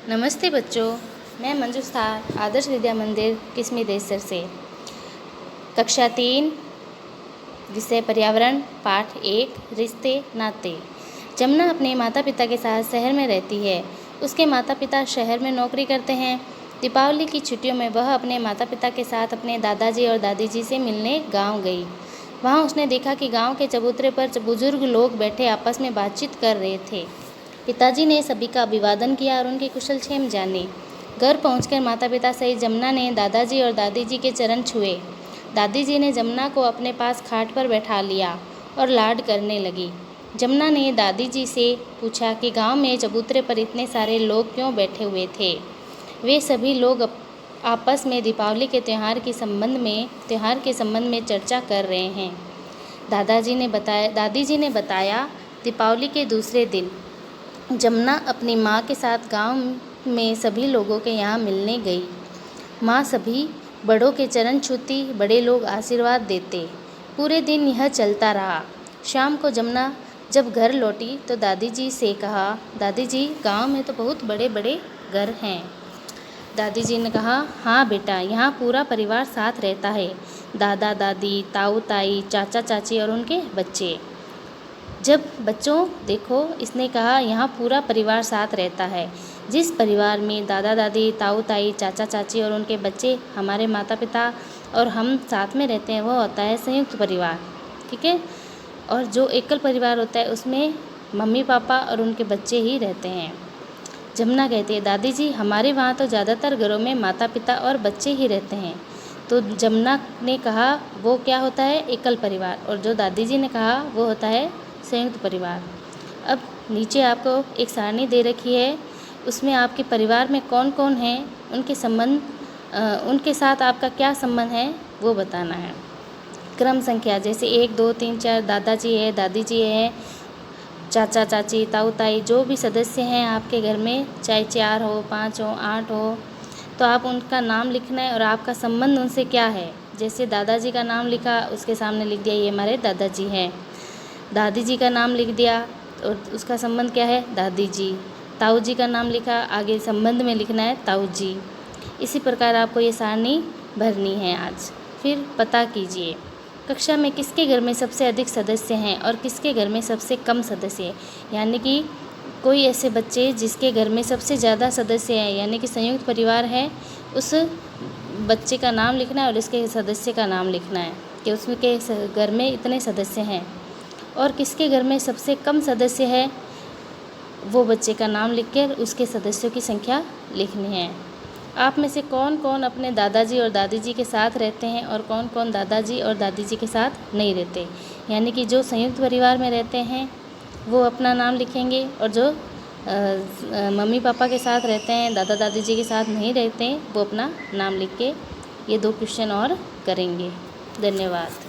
नमस्ते बच्चों, मैं मंजू स्थार आदर्श विद्या मंदिर किस्मी देसर से कक्षा 3 विषय पर्यावरण पाठ 1 रिश्ते नाते। जमुना अपने माता पिता के साथ शहर में रहती है। उसके माता पिता शहर में नौकरी करते हैं। दीपावली की छुट्टियों में वह अपने माता पिता के साथ अपने दादाजी और दादी जी से मिलने गांव गई। वहां उसने देखा कि गांव के चबूतरे पर बुजुर्ग लोग बैठे आपस में बातचीत कर रहे थे। पिताजी ने सभी का अभिवादन किया और उनके कुशलक्षेम जाने। घर पहुंचकर माता पिता सहित जमुना ने दादाजी और दादी जी के चरण छुए। दादी जी ने जमुना को अपने पास खाट पर बैठा लिया और लाड करने लगी। जमुना ने दादी जी से पूछा कि गांव में चबूतरे पर इतने सारे लोग क्यों बैठे हुए थे। वे सभी लोग आपस में दीपावली के त्यौहार के संबंध में चर्चा कर रहे हैं। दादी जी ने बताया दीपावली के दूसरे दिन जमुना अपनी माँ के साथ गांव में सभी लोगों के यहाँ मिलने गई। माँ सभी बड़ों के चरण छूती, बड़े लोग आशीर्वाद देते। पूरे दिन यह चलता रहा। शाम को जमुना जब घर लौटी तो दादी जी से कहा, दादी जी गांव में तो बहुत बड़े बड़े घर हैं। दादी जी ने कहा, हाँ बेटा, यहाँ पूरा परिवार साथ रहता है, दादा दादी, ताऊ ताई, चाचा चाची और उनके बच्चे। जब बच्चों देखो, इसने कहा यहाँ पूरा परिवार साथ रहता है। जिस परिवार में दादा दादी, ताऊ ताई, चाचा चाची और उनके बच्चे, हमारे माता पिता और हम साथ में रहते हैं, वह होता है संयुक्त परिवार। ठीक है। और जो एकल परिवार होता है उसमें मम्मी पापा और उनके बच्चे ही रहते हैं। जमुना कहती है, दादी जी हमारे वहाँ तो ज़्यादातर घरों में माता पिता और बच्चे ही रहते हैं। तो जमुना ने कहा वो क्या होता है, एकल परिवार, और जो दादी जी ने कहा वो होता है संयुक्त परिवार। अब नीचे आपको एक सारणी दे रखी है, उसमें आपके परिवार में कौन कौन है, उनके साथ आपका क्या संबंध है वो बताना है। क्रम संख्या जैसे 1 2 3 4 दादाजी है, दादी जी है, चाचा चाची, ताऊ ताई, जो भी सदस्य हैं आपके घर में, चाहे 4 हो, 5 हो, 8 हो, तो आप उनका नाम लिखना है और आपका संबंध उनसे क्या है। जैसे दादाजी का नाम लिखा, उसके सामने लिख दिया ये हमारे दादाजी हैं। दादी जी का नाम लिख दिया और उसका संबंध क्या है, दादी जी। ताऊ जी का नाम लिखा, आगे संबंध में लिखना है ताऊ जी। इसी प्रकार आपको ये सारणी भरनी है आज। फिर पता कीजिए कक्षा में किसके घर में सबसे अधिक सदस्य हैं और किसके घर में सबसे कम सदस्य हैं। यानी कि कोई ऐसे बच्चे जिसके घर में सबसे ज़्यादा सदस्य हैं, यानी कि संयुक्त परिवार है, उस बच्चे का नाम लिखना है और इसके सदस्य का नाम लिखना है कि उसके घर में इतने सदस्य हैं। और किसके घर में सबसे कम सदस्य है, वो बच्चे का नाम लिखकर उसके सदस्यों की संख्या लिखनी है। आप में से कौन कौन अपने दादाजी और दादी जी के साथ रहते हैं और कौन कौन दादाजी और दादी जी के साथ नहीं रहते। यानी कि जो संयुक्त परिवार में रहते हैं वो अपना नाम लिखेंगे और जो मम्मी पापा के साथ रहते हैं, दादा दादी जी के साथ नहीं रहते हैं, वो अपना नाम लिख के ये 2 क्वेश्चन और करेंगे। धन्यवाद।